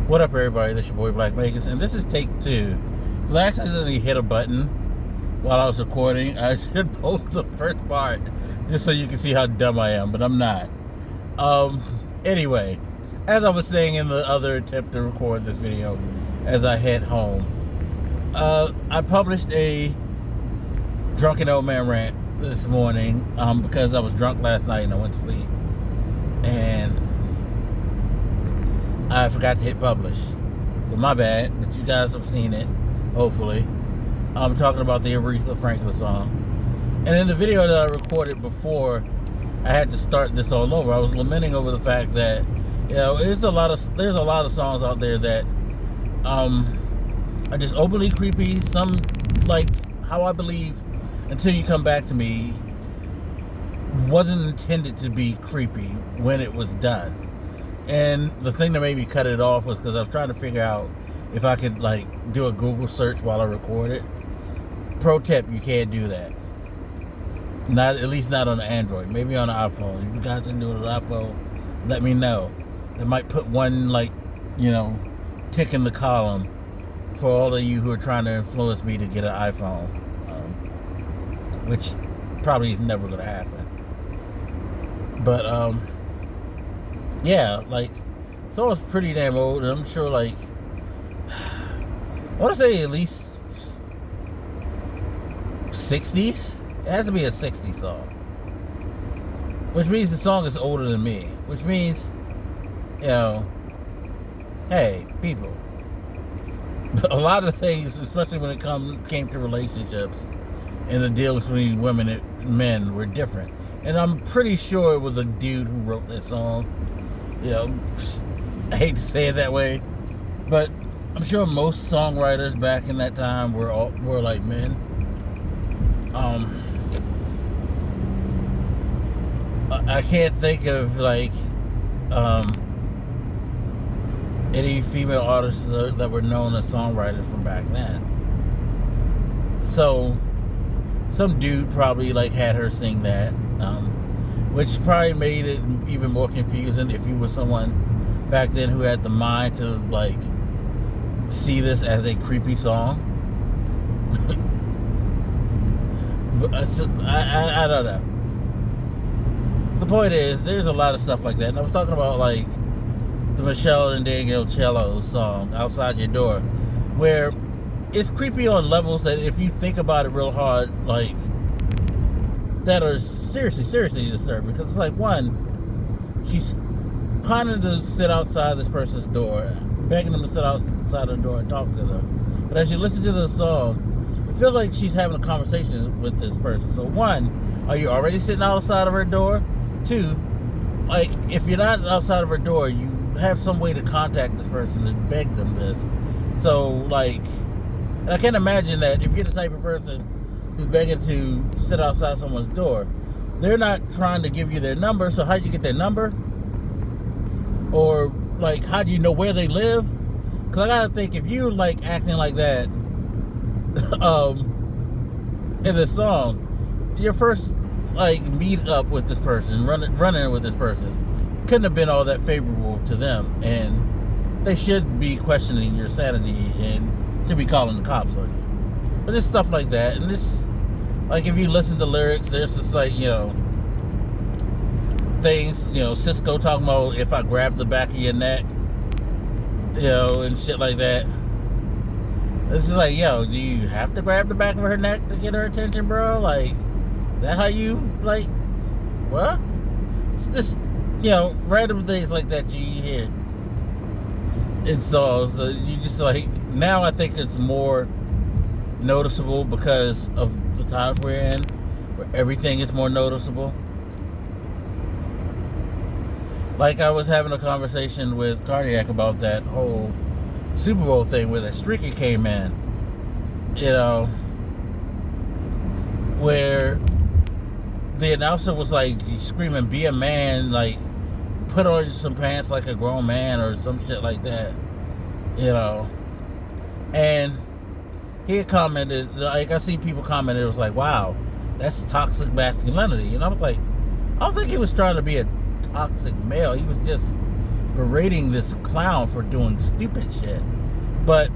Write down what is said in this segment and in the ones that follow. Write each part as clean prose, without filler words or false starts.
What up, everybody? This is your boy Black Vegas, and this is take two. So I accidentally hit a button while I was recording. I should post the first part just so you can see how dumb I am, but I'm not. Um, anyway, as I was saying in the other attempt to record this video as I head home, I published a drunken old man rant this morning because I was drunk last night and I went to sleep. And I forgot to hit publish. So my bad, but you guys have seen it, hopefully. I'm talking about the Aretha Franklin song. And in the video that I recorded before I had to start this all over, I was lamenting over the fact that, there's a lot of songs out there that are just openly creepy. Some, like How I Believe Until You Come Back to Me, wasn't intended to be creepy when it was done. And the thing that made me cut it off was because I was trying to figure out if I could do a Google search while I record it. Pro tip, you can't do that. At least not on an Android. Maybe on an iPhone. If you guys can do it on an iPhone, let me know. They might put one tick in the column for all of you who are trying to influence me to get an iPhone, which probably is never going to happen. But yeah, so it's pretty damn old, and I'm sure I want to say at least 60s. It has to be a 60s song, which means the song is older than me, which means, hey, people, a lot of things, especially when it came to relationships and the deals between women and men, were different. And I'm pretty sure it was a dude who wrote that song. I hate to say it that way, but I'm sure most songwriters back in that time were like men. I can't think of any female artists that were known as songwriters from back then. So some dude probably had her sing that, which probably made it even more confusing if you were someone back then who had the mind to see this as a creepy song. But I don't know. The point is, there's a lot of stuff like that. And I was talking about the Michelle and Daniel Cello song, Outside Your Door, where it's creepy on levels that if you think about it real hard, that are seriously disturbing. Because it's one, she's pining to sit outside this person's door, begging them to sit outside the door and talk to them. But as you listen to the song, it feels like she's having a conversation with this person. So one, are you already sitting outside of her door? Two, if you're not outside of her door, you have some way to contact this person and beg them this. So and I can't imagine that if you're the type of person who's begging to sit outside someone's door, they're not trying to give you their number. So how'd you get their number? Or how do you know where they live? Because I gotta think, if you acting like that in this song, your first meet up with this person, running with this person, couldn't have been all that favorable to them, and they should be questioning your sanity and should be calling the cops on you. But it's stuff like that, and it's if you listen to lyrics, there's just things, Cisco talking about if I grab the back of your neck, and shit like that. This is do you have to grab the back of her neck to get her attention, bro? Is that how you what? It's just random things like that you hear in songs. You just now I think it's more noticeable because of the times we're in, where everything is more noticeable. I was having a conversation with Cardiac about that whole Super Bowl thing where that streaker came in, where the announcer was screaming, "Be a man," put on some pants like a grown man or some shit like that, and he had commented, I see people commented, it was wow, that's toxic masculinity. And I was I don't think he was trying to be a toxic male. He was just berating this clown for doing stupid shit. But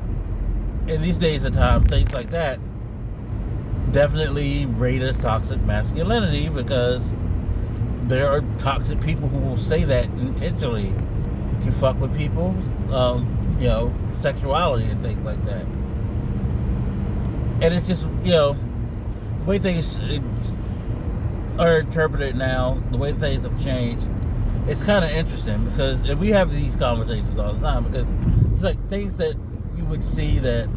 in these days of time, things like that definitely rate as toxic masculinity, because there are toxic people who will say that intentionally to fuck with people's, sexuality and things like that. And it's just, the way things are interpreted now, the way things have changed, it's kind of interesting, because and we have these conversations all the time, because it's like things that you would see that,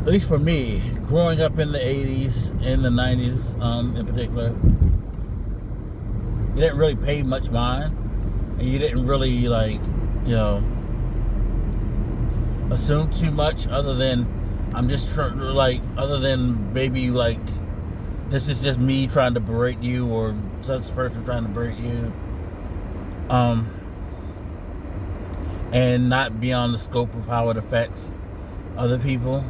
at least for me, growing up in the 80s and the 90s in particular, you didn't really pay much mind, and you didn't really assume too much, other than other than maybe this is just me trying to berate you, or such person trying to berate you, and not beyond the scope of how it affects other people,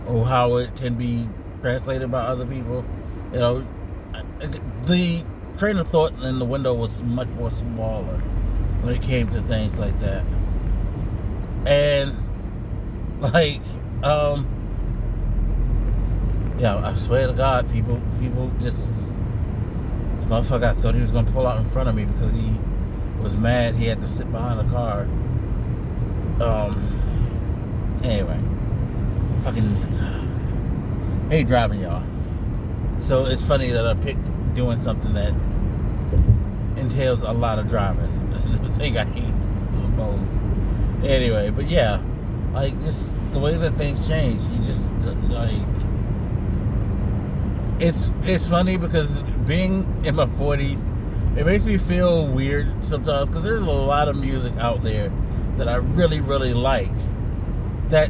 or how it can be translated by other people. The train of thought in the window was much more smaller when it came to things like that. And I swear to God, people just, this motherfucker, I thought he was gonna pull out in front of me because he was mad he had to sit behind a car. Anyway, fucking hate driving, y'all. So it's funny that I picked doing something that entails a lot of driving. This is the thing I hate the most. Anyway, but yeah, just the way that things change, you just it's funny, because being in my 40s, it makes me feel weird sometimes, because there's a lot of music out there that I really, really like, that,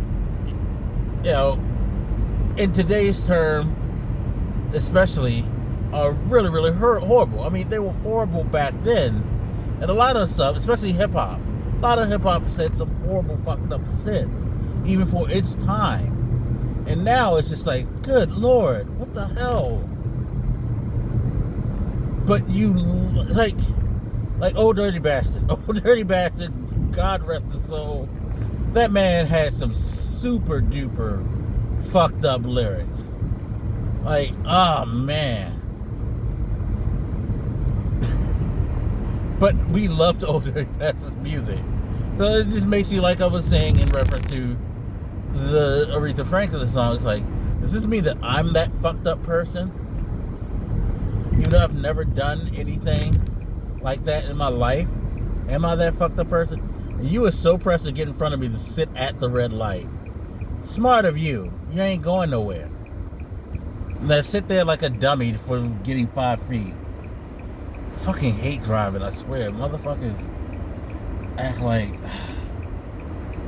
in today's term especially, are really, really horrible. I mean, they were horrible back then, and a lot of stuff, especially hip-hop, a lot of hip-hop said some horrible, fucked up shit, even for its time. And now it's just like, good Lord, what the hell? But you, like Old Dirty Bastard. Old Dirty Bastard, God rest his soul. That man had some super duper fucked up lyrics. Oh man. But we loved Old Dirty Bastard's music. So it just makes you, like I was saying in reference to the Aretha Franklin song, it's like, does this mean that I'm that fucked up person? Even though I've never done anything like that in my life, am I that fucked up person? And you were so pressed to get in front of me to sit at the red light. Smart of you. You ain't going nowhere. Now sit there like a dummy for getting 5 feet. Fucking hate driving, I swear. Motherfuckers act like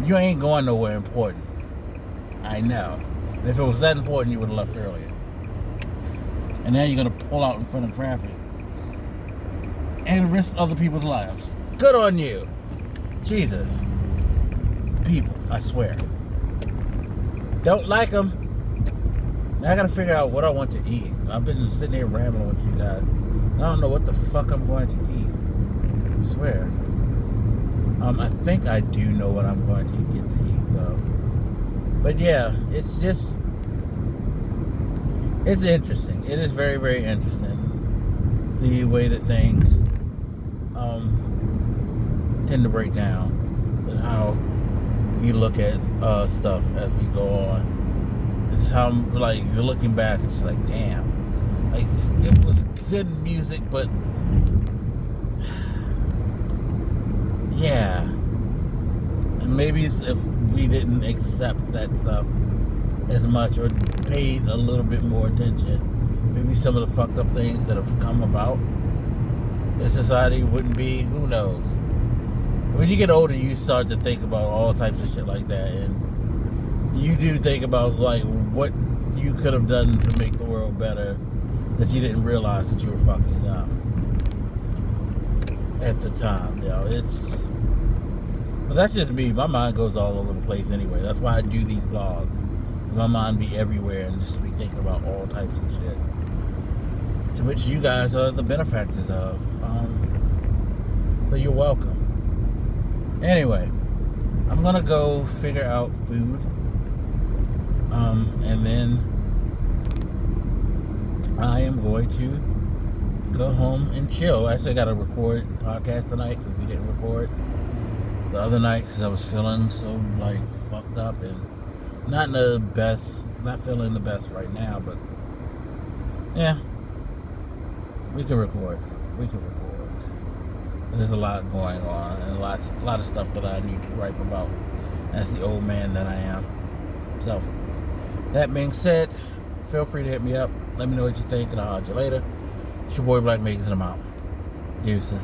you ain't going nowhere important. I know. And if it was that important, you would have left earlier. And now you're going to pull out in front of traffic and risk other people's lives. Good on you. Jesus. People, I swear. Don't like them. Now I got to figure out what I want to eat. I've been sitting here rambling with you guys. I don't know what the fuck I'm going to eat. I swear. I think I do know what I'm going to get to eat, though. But yeah, it's just, it's interesting. It is very, very interesting, the way that things tend to break down, and how we look at stuff as we go on. It's how, you're looking back, it's like, damn, it was good music, but yeah. And maybe it's if we didn't accept that stuff as much, or paid a little bit more attention, maybe some of the fucked up things that have come about in society wouldn't be. Who knows? When you get older, you start to think about all types of shit like that, and you do think about what you could have done to make the world better that you didn't realize that you were fucking up at the time. But that's just me. My mind goes all over the place anyway. That's why I do these blogs. My mind be everywhere and just be thinking about all types of shit, to which you guys are the benefactors of. So you're welcome. Anyway, I'm gonna go figure out food. And then I am going to go home and chill. Actually, I got to record podcast tonight because we didn't record the other night because I was feeling so like fucked up and not feeling the best right now. But yeah, we can record. There's a lot going on and a lot of stuff that I need to gripe about as the old man that I am. So that being said, feel free to hit me up. Let me know what you think, and I'll holler at you later. It's your boy Black Makers, and I'm out. Deuces.